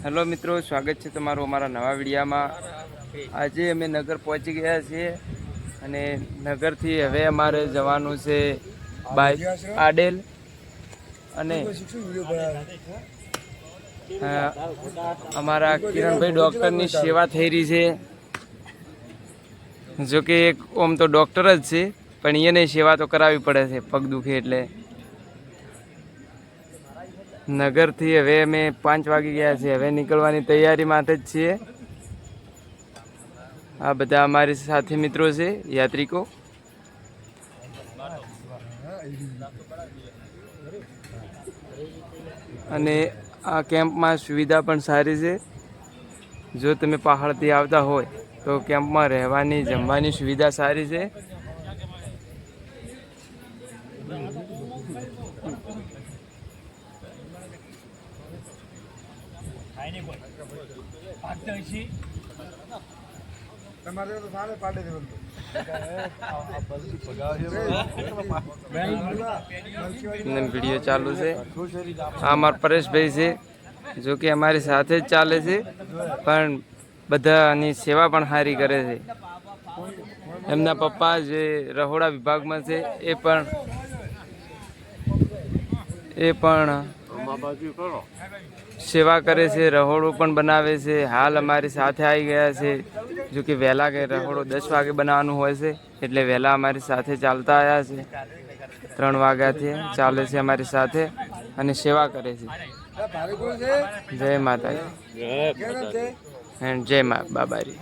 Hello મિત્રો, સ્વાગત છે તમારું અમારા નવા વિડીયામાં। આજે અમે નગર પહોંચી ગયા છીએ અને નગરથી હવે અમારે જવાનું છે બાઇક આડેલ અને અમારા કિરણભાઈ ડૉક્ટરની સેવા થઈ રહી છે। જો કે એક ઓમ તો ડૉક્ટર જ છે, પણ એને સેવા તો કરાવવી પડે છે પગ દુખે એટલે। નગરથી હવે અમે 5 વાગી ગયા છે, હવે નીકળવાની તૈયારી માટે જ છીએ। આ બધા અમારી સાથે મિત્રો છે, યાત્રિકો। અને આ કેમ્પમાં સુવિધા પણ સારી છે। જો તમે પહાડથી આવતા હોય તો કેમ્પમાં રહેવાની જમવાની સુવિધા સારી છે। વિડીયો ચાલુ છે। આ અમારા પરેશભાઈ છે, જો કે અમારી સાથે જ ચાલે છે, પણ બધાની સેવા પણ સારી કરે છે। એમના પપ્પા જે રહોડા વિભાગમાં છે એ પણ સેવા કરે છે, રહોડું પણ બનાવે છે। હાલ અમારી સાથે આવી ગયા છે, જો કે વહેલા કે રહોડો 10 વાગે બનાવવાનું હોય છે, એટલે વહેલા અમારી સાથે ચાલતા આવ્યા છે। 3 વાગ્યાથી ચાલે છે અમારી સાથે અને સેવા કરે છે। જય માતાજી એન્ડ જય મા બાબારી।